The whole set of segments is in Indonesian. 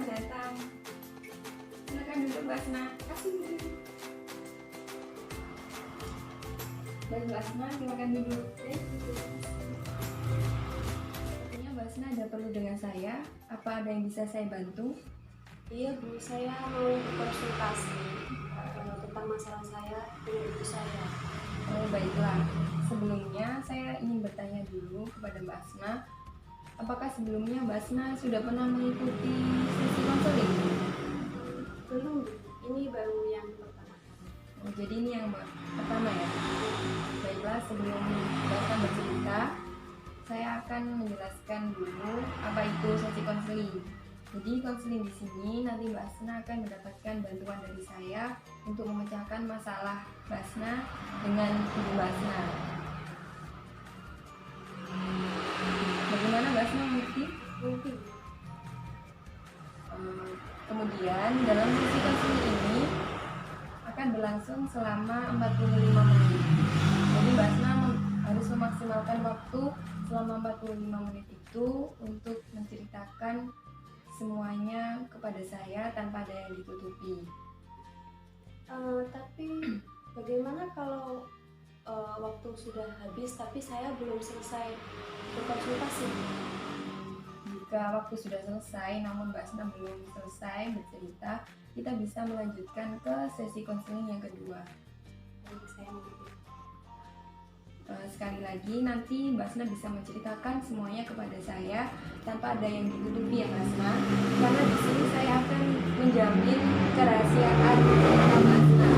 datang. Silakan duduk Mbak Asna. Kasih dulu. Baik Mbak Asna, silakan duduk. Sepertinya Mbak Asna ada perlu dengan saya. Apa ada yang bisa saya bantu? Iya Bu, saya mau berkonsultasi tentang masalah saya dengan ibu saya. Oh baiklah. Sebelumnya saya ingin bertanya dulu kepada Mbak Asna. Apakah sebelumnya Mbak Asna sudah pernah mengikuti sesi konseling? Belum Bu, ini baru yang pertama. Oh, jadi ini yang pertama ya. Baiklah, sebelum Mbak Asna bercerita, saya akan menjelaskan dulu apa itu sesi konseling. Jadi konseling di sini nanti Mbak Asna akan mendapatkan bantuan dari saya untuk memecahkan masalah Mbak Asna dengan ibu Mbak Asna. Bagaimana Mbak Asna mengerti? Mungkin Kemudian dalam sesi konseling ini akan berlangsung selama 45 menit. Jadi Mbak Asna harus memaksimalkan waktu selama 45 menit itu untuk menceritakan semuanya kepada saya tanpa ada yang ditutupi. tapi bagaimana kalau waktu sudah habis tapi saya belum selesai berkonsultasi? Jika waktu sudah selesai namun Mbak Asna belum selesai bercerita, kita bisa melanjutkan ke sesi konseling yang kedua. Jadi saya mengerti. Sekali lagi nanti Mbak Asna bisa menceritakan semuanya kepada saya tanpa ada yang ditutupi ya Mbak Asna, karena di sini saya akan menjamin kerahasiaan cerita Mbak Asna.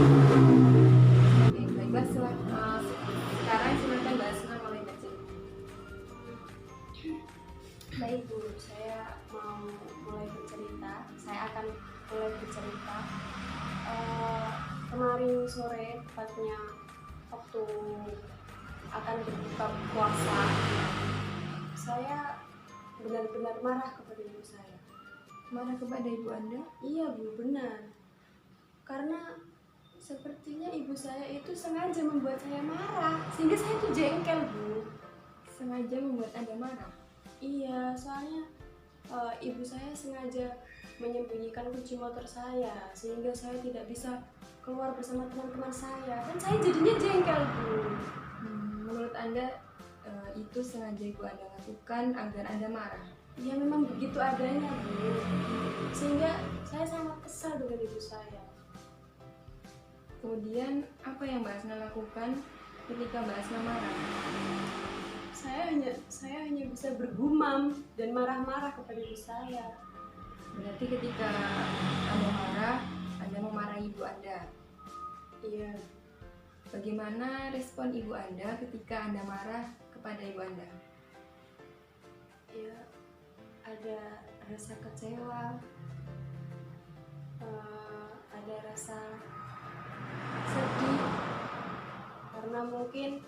Oke, baiklah sekarang silakan Mbak Asna mulai bercerita. Baik Bu, saya mau mulai bercerita. Saya akan mulai bercerita. Kemarin sore, tepatnya waktu akan berbuka puasa, saya benar-benar marah kepada ibu saya. Marah kepada ibu Anda? Iya Bu, benar. Karena sepertinya ibu saya itu sengaja membuat saya marah, sehingga saya tuh jengkel Bu. Sengaja membuat Anda marah? Iya, soalnya ibu saya sengaja menyembunyikan kunci motor saya, sehingga saya tidak bisa keluar bersama teman-teman saya, dan saya jadinya jengkel Bu. Menurut Anda itu sengaja ibu Anda lakukan agar Anda marah? Ya memang begitu adanya Bu, sehingga saya sangat kesal dengan ibu saya. Kemudian apa yang Mbak Asna lakukan ketika Mbak Asna marah? Saya hanya bisa bergumam dan marah-marah kepada ibu saya. Berarti ketika Anda marah, Anda memarahi ibu Anda. Iya. Bagaimana respon ibu Anda ketika Anda marah kepada ibu Anda? Ya, ada rasa kecewa, ada rasa sedih, karena mungkin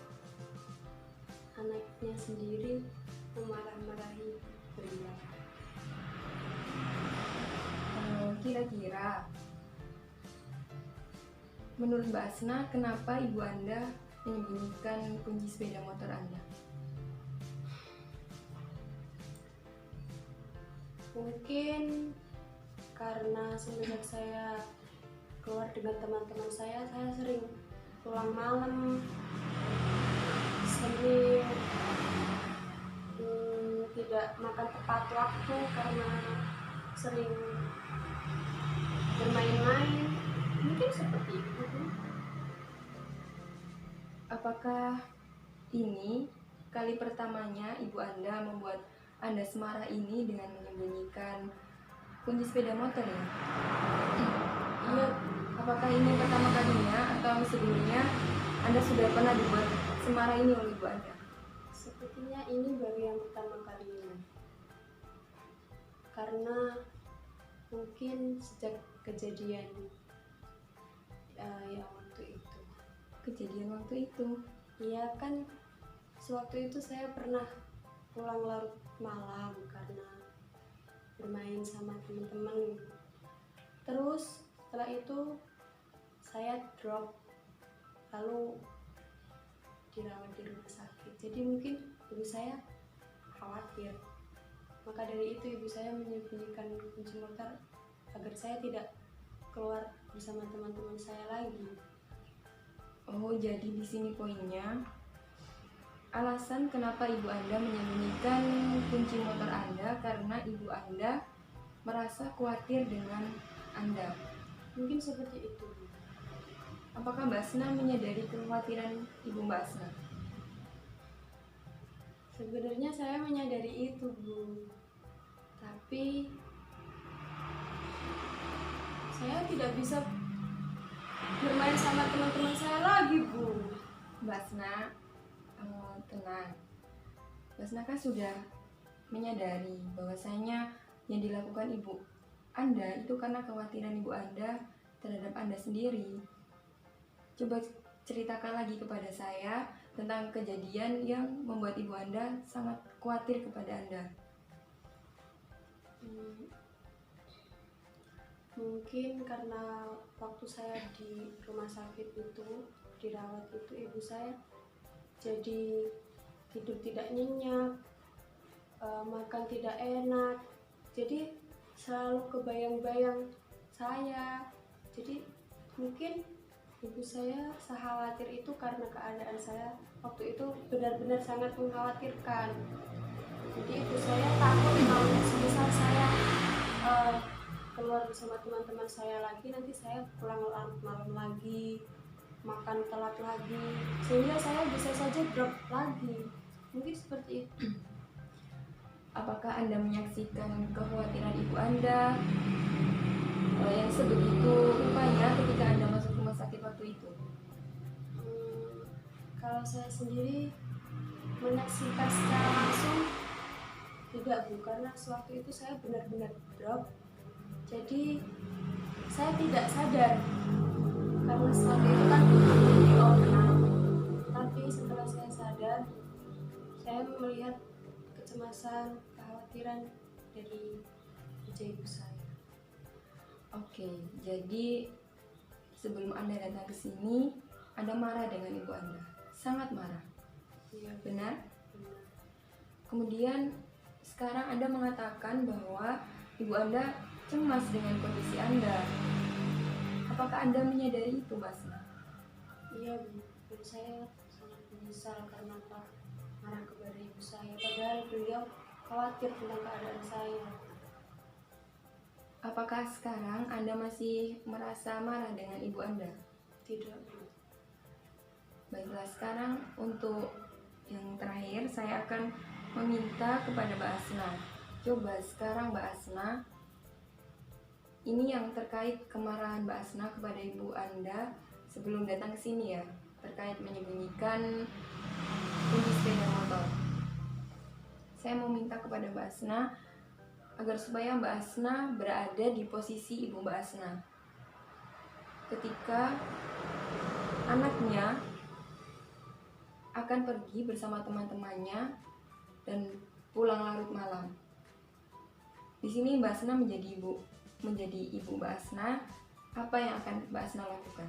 anaknya sendiri memarah-marahi beliau. Kira-kira menurut Mbak Asna, kenapa ibu Anda menyembunyikan kunci sepeda motor Anda? Mungkin karena semenjak saya keluar dengan teman-teman saya sering pulang malam, sering tidak makan tepat waktu karena sering bermain-main. Mungkin seperti itu. Apakah ini kali pertamanya ibu Anda membuat Anda semarah ini dengan menyembunyikan kunci sepeda motor ya? Iya. Apakah ini pertama kalinya atau sebelumnya Anda sudah pernah dibuat semarah ini oleh ibu Anda? Sepertinya ini baru yang pertama kalinya. Karena mungkin sejak kejadian yang waktu itu. Kejadian waktu itu? Iya kan, sewaktu itu saya pernah pulang larut malam karena bermain sama teman-teman. Terus setelah itu saya drop, lalu dirawat di rumah sakit. Jadi mungkin ibu saya khawatir Maka dari itu ibu saya menyembunyikan kunci motor agar saya tidak keluar bersama teman-teman saya lagi. Oh, jadi di sini poinnya. Alasan kenapa ibu Anda menyembunyikan kunci motor Anda karena ibu Anda merasa khawatir dengan Anda. Mungkin seperti itu, Bu. Apakah Mbak Asna menyadari kekhawatiran ibu Mbak Asna? Sebenarnya saya menyadari itu, Bu. Tapi saya tidak bisa bermain sama teman-teman saya lagi, Bu. Mbak Asna, tenang. Mbak Asna kan sudah menyadari bahwasanya yang dilakukan ibu Anda itu karena kekhawatiran ibu Anda terhadap Anda sendiri. Coba ceritakan lagi kepada saya tentang kejadian yang membuat ibu Anda sangat khawatir kepada Anda. Mungkin karena waktu saya di rumah sakit itu, dirawat itu, ibu saya jadi tidur tidak nyenyak, makan tidak enak, jadi selalu kebayang-bayang saya. Jadi mungkin ibu saya sekhawatir itu karena keadaan saya waktu itu benar-benar sangat mengkhawatirkan. Jadi ibu saya takut kalau semisal saya keluar bersama teman-teman saya lagi, nanti saya pulang larut malam lagi, makan telat lagi, sehingga saya bisa saja drop lagi. Mungkin seperti itu. Apakah Anda menyaksikan kekhawatiran ibu Anda yang sebegitu rupanya ketika Anda masuk rumah sakit waktu itu? Kalau saya sendiri menyaksikan secara langsung tidak, Bu, karena sewaktu itu saya benar-benar drop. Jadi saya tidak sadar karena sewaktu itu kan di online. Tapi setelah saya sadar, saya melihat kecemasan, kekhawatiran dari wajah ibu saya. Oke, jadi sebelum Anda datang ke sini, Anda marah dengan ibu Anda, sangat marah. Iya, Benar? benar. Kemudian sekarang Anda mengatakan bahwa ibu Anda cemas dengan kondisi Anda. Apakah Anda menyadari itu, Mbak Asna? Iya, Bu. Dan saya sangat menyesal karena telah marah kepada ibu saya. Padahal beliau khawatir tentang keadaan saya. Apakah sekarang Anda masih merasa marah dengan ibu Anda? Tidak, Bu. Baiklah, sekarang untuk yang terakhir saya akan meminta kepada Mbak Asna. Coba sekarang Mbak Asna, ini yang terkait kemarahan Mbak Asna kepada ibu Anda sebelum datang ke sini ya, terkait menyembunyikan kunci sepeda motor. Saya mau minta kepada Mbak Asna agar supaya Mbak Asna berada di posisi ibu Mbak Asna ketika anaknya akan pergi bersama teman-temannya dan pulang larut malam. Di sini Mbak Asna menjadi ibu Mbak Asna. Apa yang akan Mbak Asna lakukan?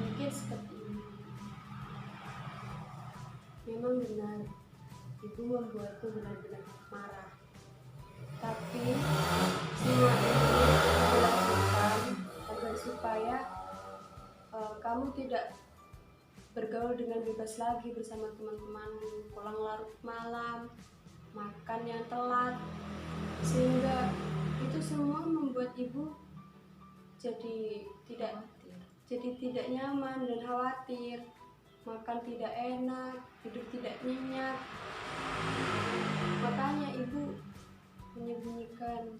Mungkin seperti ini. Memang benar, ibu membuatku benar-benar marah. Tapi semua ini aku lakukan agar supaya kamu tidak bergaul dengan bebas lagi bersama teman-temanmu, pulang larut malam, makan yang telat, sehingga itu semua membuat ibu jadi tidak nyaman dan khawatir, makan tidak enak, tidur tidak nyenyak. Makanya ibu menyembunyikan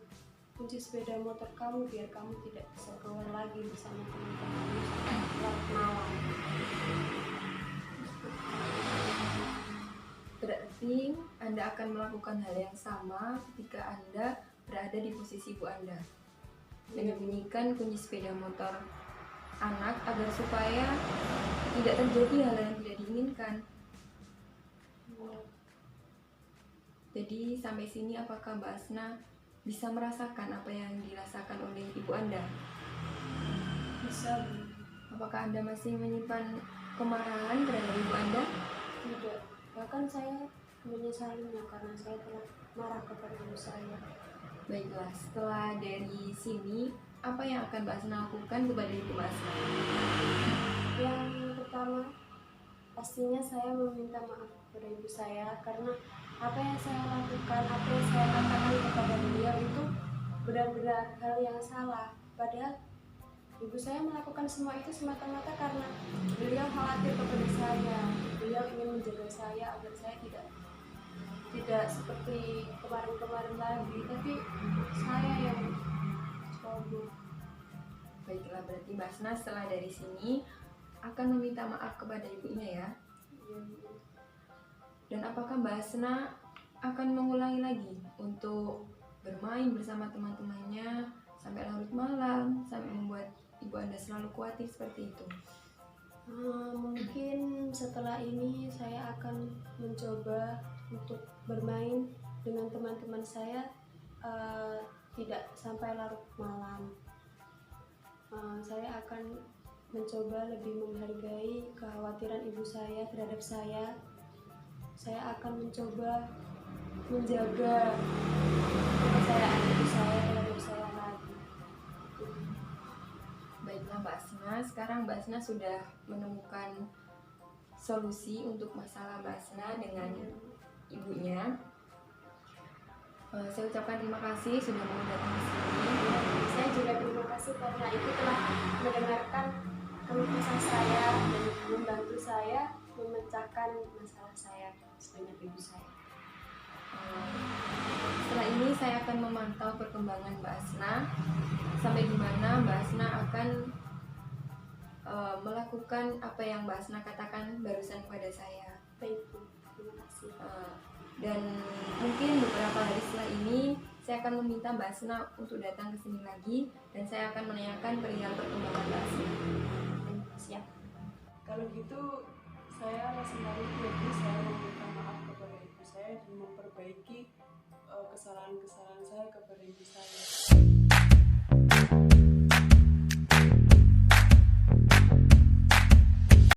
kunci sepeda motor kamu biar kamu tidak bisa keluar lagi bersama teman-temanmu larut malam. Berarti Anda akan melakukan hal yang sama ketika Anda berada di posisi ibu Anda, menyembunyikan kunci sepeda motor anak agar supaya tidak terjadi hal yang tidak diinginkan. Jadi sampai sini apakah Mbak Asna bisa merasakan apa yang dirasakan oleh ibu Anda? Bisa, Bu. Apakah Anda masih menyimpan kemarahan terhadap ibu Anda? Tidak. Bahkan saya menyesalinya karena saya telah marah kepada ibu saya. Baiklah, setelah dari sini, apa yang akan Mbak Asna lakukan kepada ibu Mbak Asna? Yang pertama, pastinya saya meminta maaf kepada ibu saya karena apa yang saya lakukan, apa yang saya katakan kepada beliau itu benar-benar hal yang salah. Padahal ibu saya melakukan semua itu semata-mata karena beliau khawatir kepada saya. Beliau ingin menjaga saya agar saya tidak seperti kemarin-kemarin lagi, tapi saya yang ceroboh. Baiklah, berarti Mbak Asna setelah dari sini akan meminta maaf kepada ibunya ya. Dan apakah Mbak Asna akan mengulangi lagi untuk bermain bersama teman-temannya sampai larut malam, sampai membuat ibu Anda selalu khawatir seperti itu? Mungkin setelah ini saya akan mencoba untuk bermain dengan teman-teman saya, tidak sampai larut malam. Saya akan mencoba lebih menghargai kekhawatiran ibu saya terhadap saya. Saya akan mencoba menjaga kepercayaan ibu saya terhadap saya lagi. Baiklah Mbak Asna, sekarang Mbak Asna sudah menemukan solusi untuk masalah Mbak Asna dengan ibunya. Saya ucapkan terima kasih sudah mau datang ke sini. Saya juga terima kasih karena ibu telah mendengarkan keluh kesah saya dan membantu saya memecahkan masalah saya dengan ibu saya. Setelah ini saya akan memantau perkembangan Mbak Asna sampai di mana Mbak Asna akan melakukan apa yang Mbak Asna katakan barusan kepada saya. Baik Bu, terima kasih. Dan mungkin beberapa hari setelah ini saya akan meminta Mbak Asna untuk datang ke sini lagi dan saya akan menanyakan perihal perkembangan Mbak Asna. Siap. Kalau gitu saya sembari ibu saya meminta maaf kepada ibu saya dan memperbaiki kesalahan-kesalahan saya kepada ibu saya.